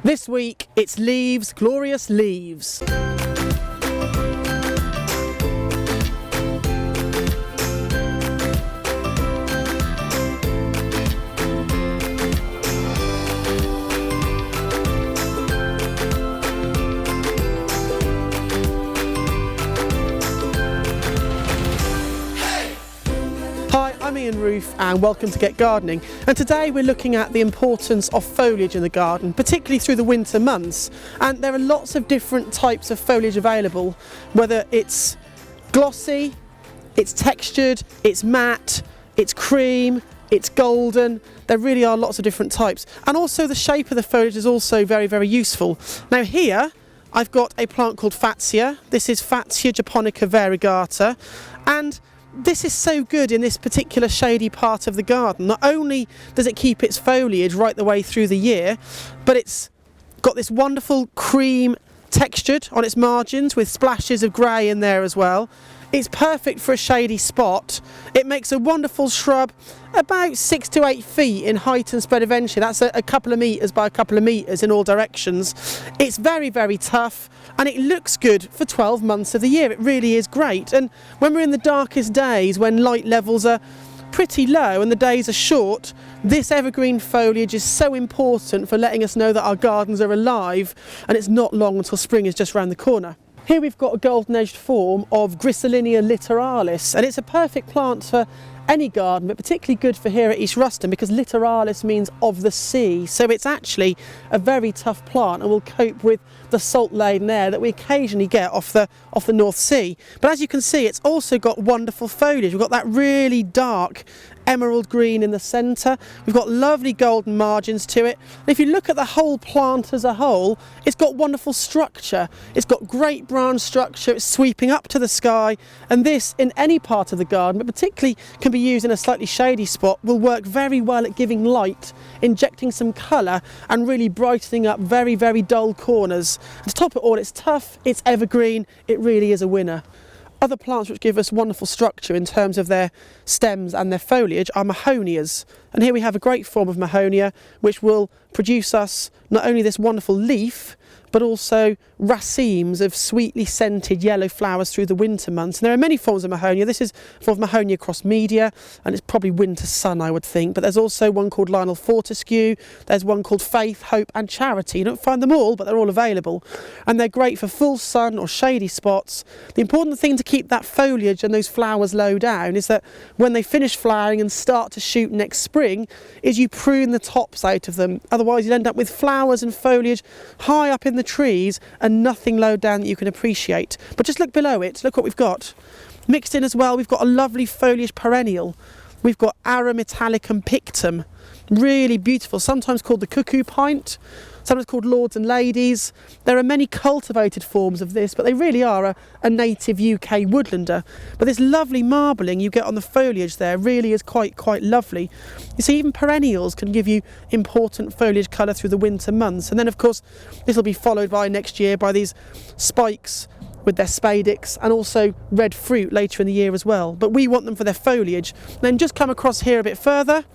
This week it's leaves, glorious leaves. Hi, I'm Ian Roofe and welcome to Get Gardening, and today we're looking at the importance of foliage in the garden, particularly through the winter months. And there are lots of different types of foliage available, whether it's glossy, it's textured, it's matte, it's cream, it's golden. There really are lots of different types, and also the shape of the foliage is also very, very useful. Now here I've got a plant called Fatsia. This is Fatsia japonica variegata, and this is so good in this particular shady part of the garden. Not only does it keep its foliage right the way through the year, but it's got this wonderful cream textured on its margins with splashes of grey in there as well. It's perfect for a shady spot. It makes a wonderful shrub about 6 to 8 feet in height and spread eventually. That's a couple of metres by a couple of metres in all directions. It's very, very tough, and it looks good for 12 months of the year. It really is great. And when we're in the darkest days, when light levels are pretty low and the days are short, this evergreen foliage is so important for letting us know that our gardens are alive, and it's not long until spring is just round the corner. Here we've got a golden-edged form of Griselinia littoralis, and it's a perfect plant for any garden, but particularly good for here at East Ruston because littoralis means of the sea. So it's actually a very tough plant and will cope with the salt-laden air that we occasionally get off the North Sea. But as you can see, it's also got wonderful foliage. We've got that really dark emerald green in the centre. We've got lovely golden margins to it. And if you look at the whole plant as a whole, it's got wonderful structure. It's got great branch structure. It's sweeping up to the sky, and this in any part of the garden, but particularly can be used in a slightly shady spot, will work very well at giving light, injecting some colour and really brightening up very, very dull corners. And to top it all, it's tough, it's evergreen, it really is a winner. Other plants which give us wonderful structure in terms of their stems and their foliage are Mahonias. And here we have a great form of Mahonia which will produce us not only this wonderful leaf, but also racemes of sweetly scented yellow flowers through the winter months. And there are many forms of Mahonia. This is a form of Mahonia cross media, and it's probably winter sun, I would think. But there's also one called Lionel Fortescue. There's one called Faith, Hope and Charity. You don't find them all, but they're all available. And they're great for full sun or shady spots. The important thing to keep that foliage and those flowers low down is that when they finish flowering and start to shoot next spring, is you prune the tops out of them. Otherwise you'll end up with flowers and foliage high up in the trees and nothing low down that you can appreciate. But just look below it, look what we've got. Mixed in as well, we've got a lovely foliage perennial. We've got Arum italicum pictum, really beautiful, sometimes called the cuckoo pint, sometimes called lords and ladies. There are many cultivated forms of this, but they really are a native UK woodlander. But this lovely marbling you get on the foliage there really is quite lovely. You see, even perennials can give you important foliage colour through the winter months. And then of course this will be followed by next year by these spikes with their spadix and also red fruit later in the year as well. But we want them for their foliage. Then just come across here a bit further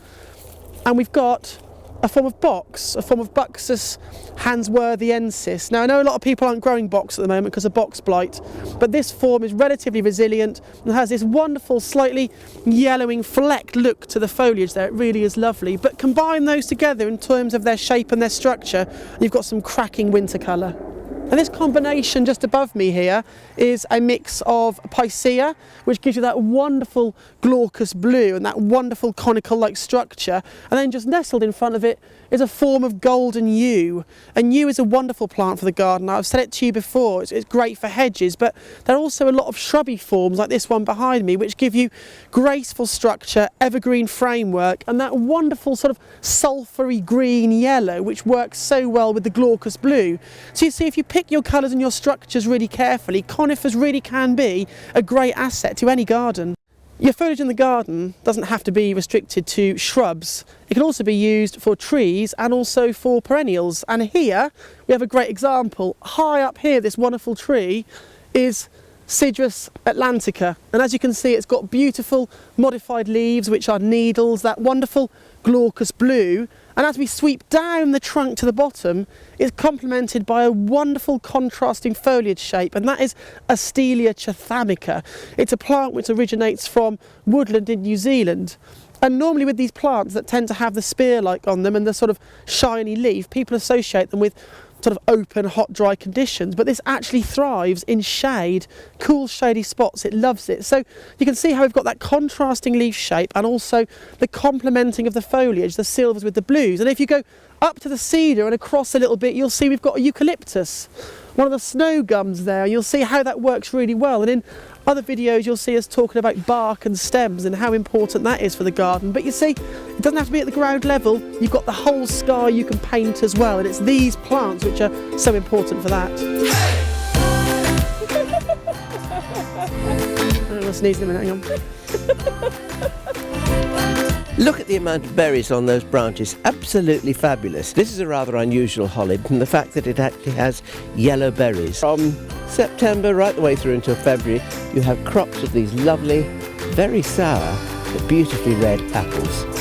and we've got a form of box, a form of Buxus hansworthiensis. Now I know a lot of people aren't growing box at the moment because of box blight, but this form is relatively resilient and has this wonderful slightly yellowing flecked look to the foliage there. It really is lovely. But combine those together in terms of their shape and their structure, and you've got some cracking winter colour. And this combination just above me here is a mix of Picea, which gives you that wonderful glaucous blue and that wonderful conical-like structure. And then just nestled in front of it is a form of golden yew. And yew is a wonderful plant for the garden. I've said it to you before, it's great for hedges, but there are also a lot of shrubby forms like this one behind me, which give you graceful structure, evergreen framework, and that wonderful sort of sulphury green yellow, which works so well with the glaucous blue. So you see, if you pick your colours and your structures really carefully, conifers really can be a great asset to any garden. Your foliage in the garden doesn't have to be restricted to shrubs. It can also be used for trees and also for perennials. And here we have a great example. High up here, this wonderful tree is Cedrus atlantica. And as you can see, it's got beautiful modified leaves, which are needles, that wonderful glaucous blue, And as we sweep down the trunk to the bottom, it's complemented by a wonderful contrasting foliage shape, and that is Astelia chathamica. It's a plant which originates from woodland in New Zealand. And normally with these plants that tend to have the spear-like on them and the sort of shiny leaf, people associate them with sort of open, hot, dry conditions, but this actually thrives in shade, cool, shady spots. It loves it. So you can see how we've got that contrasting leaf shape and also the complementing of the foliage, the silvers with the blues. And if you go up to the cedar and across a little bit, you'll see we've got a eucalyptus, one of the snow gums there. You'll see how that works really well. And in other videos you'll see us talking about bark and stems and how important that is for the garden. But you see, it doesn't have to be at the ground level. You've got the whole sky you can paint as well, and it's these plants which are so important for that. I'm gonna sneeze in a minute, hang on. Look at the amount of berries on those branches, absolutely fabulous. This is a rather unusual holly from the fact that it actually has yellow berries. From September right the way through until February, you have crops of these lovely, very sour, but beautifully red apples.